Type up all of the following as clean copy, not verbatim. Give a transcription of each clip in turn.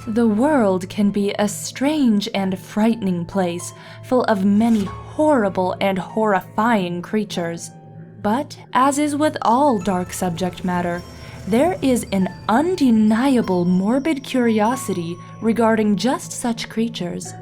The world can be a strange and frightening place, full of many horrible and horrifying creatures. But, as is with all dark subject matter, there is an undeniable morbid curiosity regarding just such creatures.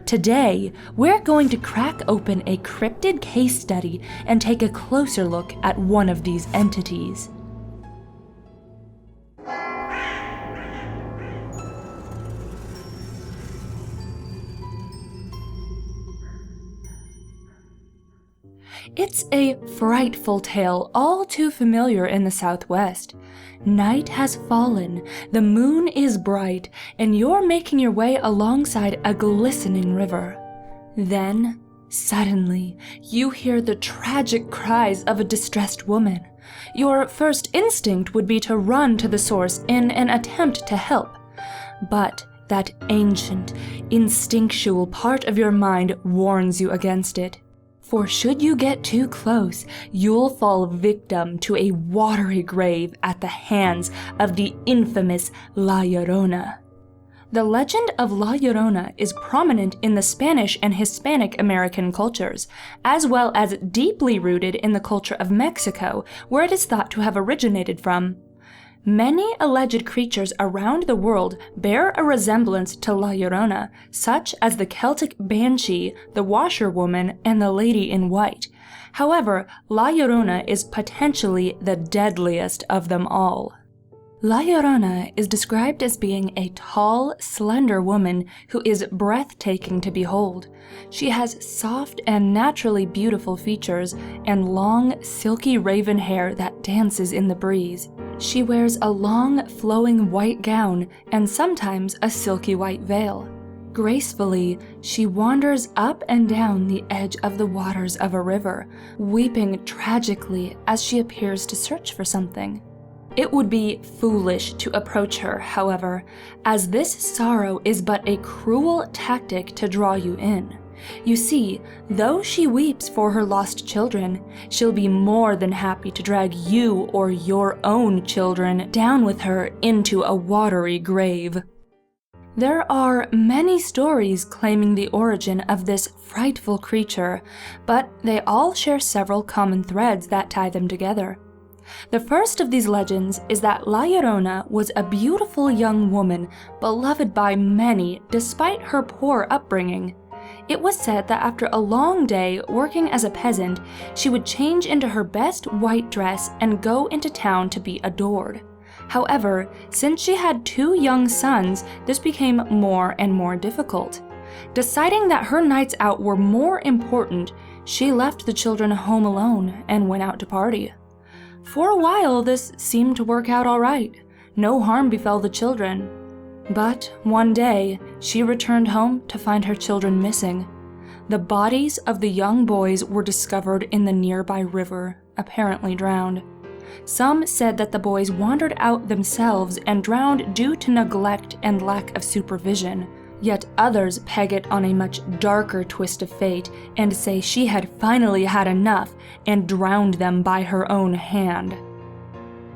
Today, we're going to crack open a cryptid case study and take a closer look at one of these entities. It's a frightful tale all too familiar in the Southwest. Night has fallen, the moon is bright, and you're making your way alongside a glistening river. Then, suddenly, you hear the tragic cries of a distressed woman. Your first instinct would be to run to the source in an attempt to help. But that ancient, instinctual part of your mind warns you against it. For should you get too close, you'll fall victim to a watery grave at the hands of the infamous La Llorona. The legend of La Llorona is prominent in the Spanish and Hispanic American cultures, as well as deeply rooted in the culture of Mexico, where it is thought to have originated from. Many alleged creatures around the world bear a resemblance to La Llorona, such as the Celtic Banshee, the Washerwoman, and the Lady in White. However, La Llorona is potentially the deadliest of them all. La Llorona is described as being a tall, slender woman who is breathtaking to behold. She has soft and naturally beautiful features and long, silky raven hair that dances in the breeze. She wears a long, flowing white gown and sometimes a silky white veil. Gracefully, she wanders up and down the edge of the waters of a river, weeping tragically as she appears to search for something. It would be foolish to approach her, however, as this sorrow is but a cruel tactic to draw you in. You see, though she weeps for her lost children, she'll be more than happy to drag you or your own children down with her into a watery grave. There are many stories claiming the origin of this frightful creature, but they all share several common threads that tie them together. The first of these legends is that La Llorona was a beautiful young woman beloved by many despite her poor upbringing. It was said that after a long day working as a peasant, she would change into her best white dress and go into town to be adored. However, since she had 2 young sons, this became more and more difficult. Deciding that her nights out were more important, she left the children home alone and went out to party. For a while, this seemed to work out all right. No harm befell the children. But one day, she returned home to find her children missing. The bodies of the young boys were discovered in the nearby river, apparently drowned. Some said that the boys wandered out themselves and drowned due to neglect and lack of supervision. Yet others peg it on a much darker twist of fate and say she had finally had enough and drowned them by her own hand.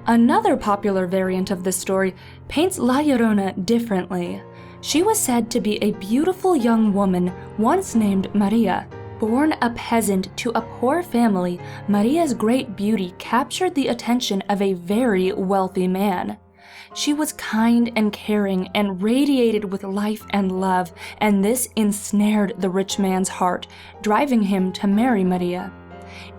Another popular variant of this story paints La Llorona differently. She was said to be a beautiful young woman once named Maria. Born a peasant to a poor family, Maria's great beauty captured the attention of a very wealthy man. She was kind and caring and radiated with life and love, and this ensnared the rich man's heart, driving him to marry Maria.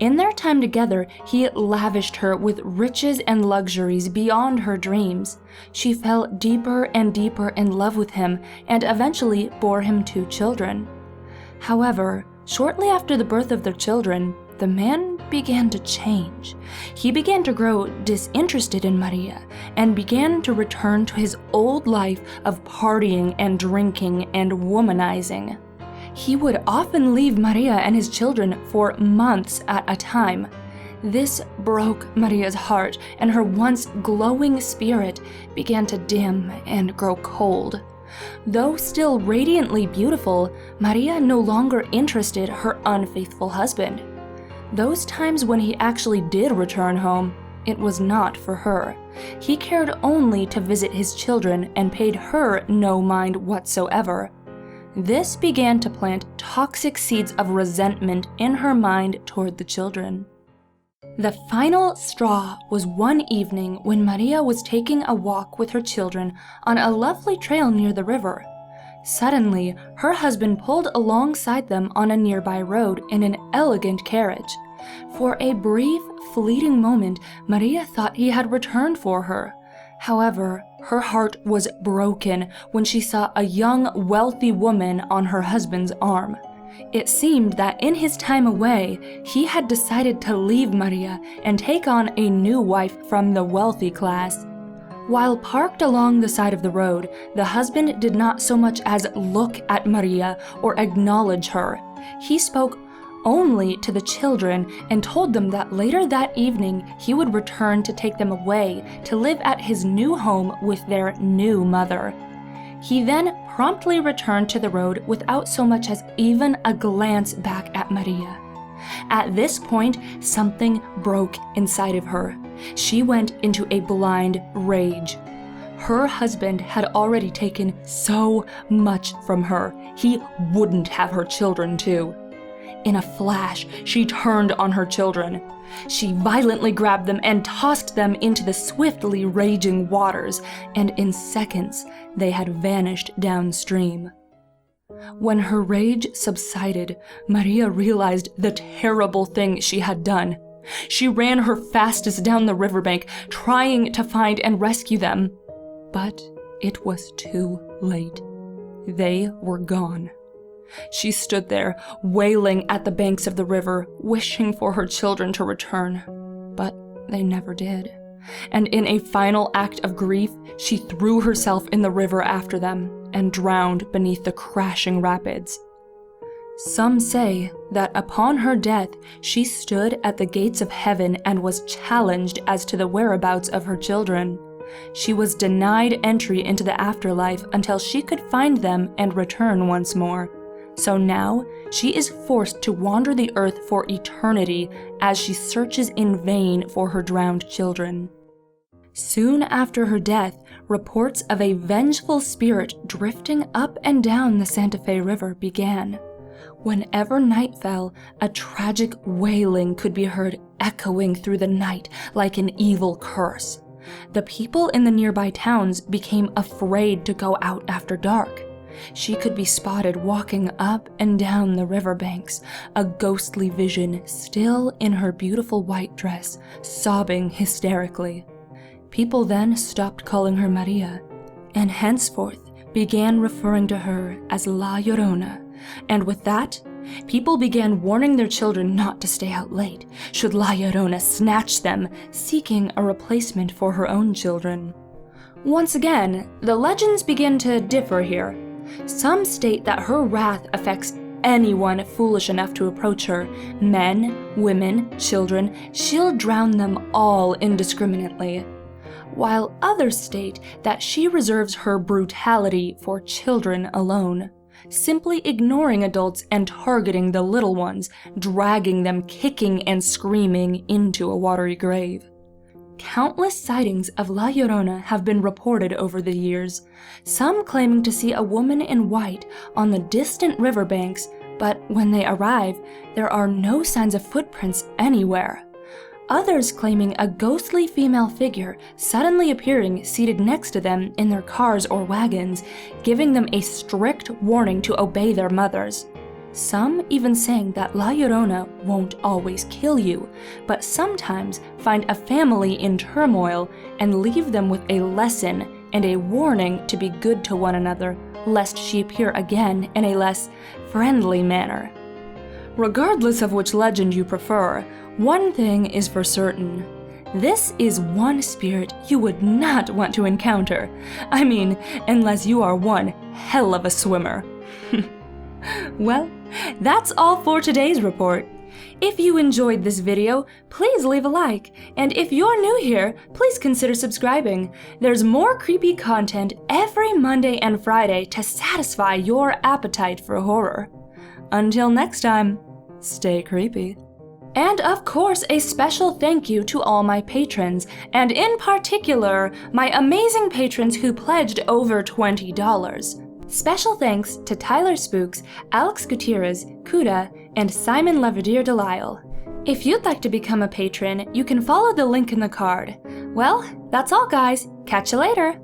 In their time together, he lavished her with riches and luxuries beyond her dreams. She fell deeper and deeper in love with him and eventually bore him 2 children. However, shortly after the birth of their children, the man began to change. He began to grow disinterested in Maria and began to return to his old life of partying and drinking and womanizing. He would often leave Maria and his children for months at a time. This broke Maria's heart, and her once glowing spirit began to dim and grow cold. Though still radiantly beautiful, Maria no longer interested her unfaithful husband. Those times when he actually did return home, it was not for her. He cared only to visit his children and paid her no mind whatsoever. This began to plant toxic seeds of resentment in her mind toward the children. The final straw was one evening when Maria was taking a walk with her children on a lovely trail near the river. Suddenly, her husband pulled alongside them on a nearby road in an elegant carriage. For a brief, fleeting moment, Maria thought he had returned for her. However, her heart was broken when she saw a young, wealthy woman on her husband's arm. It seemed that in his time away, he had decided to leave Maria and take on a new wife from the wealthy class. While parked along the side of the road, the husband did not so much as look at Maria or acknowledge her. He spoke only to the children and told them that later that evening he would return to take them away to live at his new home with their new mother. He then promptly returned to the road without so much as even a glance back at Maria. At this point, something broke inside of her. She went into a blind rage. Her husband had already taken so much from her. He wouldn't have her children too. In a flash, she turned on her children. She violently grabbed them and tossed them into the swiftly raging waters, and in seconds, they had vanished downstream. When her rage subsided, Maria realized the terrible thing she had done. She ran her fastest down the riverbank, trying to find and rescue them. But it was too late. They were gone. She stood there, wailing at the banks of the river, wishing for her children to return. But they never did. And in a final act of grief, she threw herself in the river after them and drowned beneath the crashing rapids. Some say that upon her death, she stood at the gates of heaven and was challenged as to the whereabouts of her children. She was denied entry into the afterlife until she could find them and return once more. So now, she is forced to wander the earth for eternity as she searches in vain for her drowned children. Soon after her death, reports of a vengeful spirit drifting up and down the Santa Fe River began. Whenever night fell, a tragic wailing could be heard echoing through the night like an evil curse. The people in the nearby towns became afraid to go out after dark. She could be spotted walking up and down the riverbanks, a ghostly vision still in her beautiful white dress, sobbing hysterically. People then stopped calling her Maria, and henceforth began referring to her as La Llorona, and with that, people began warning their children not to stay out late, should La Llorona snatch them, seeking a replacement for her own children. Once again, the legends begin to differ here. Some state that her wrath affects anyone foolish enough to approach her. Men, women, children, she'll drown them all indiscriminately. While others state that she reserves her brutality for children alone, simply ignoring adults and targeting the little ones, dragging them kicking and screaming into a watery grave. Countless sightings of La Llorona have been reported over the years, some claiming to see a woman in white on the distant riverbanks, but when they arrive, there are no signs of footprints anywhere. Others claiming a ghostly female figure suddenly appearing seated next to them in their cars or wagons, giving them a strict warning to obey their mothers. Some even saying that La Llorona won't always kill you, but sometimes find a family in turmoil and leave them with a lesson and a warning to be good to one another, lest she appear again in a less friendly manner. Regardless of which legend you prefer, one thing is for certain. This is one spirit you would not want to encounter. I mean, unless you are one hell of a swimmer. Well, that's all for today's report. If you enjoyed this video, please leave a like, and if you're new here, please consider subscribing. There's more creepy content every Monday and Friday to satisfy your appetite for horror. Until next time, stay creepy. And of course, a special thank you to all my patrons, and in particular, my amazing patrons who pledged over $20. Special thanks to Tyler Spooks, Alex Gutierrez, Kuda, and Simon Lavadier Delisle. If you'd like to become a patron, you can follow the link in the card. Well, that's all guys. Catch you later!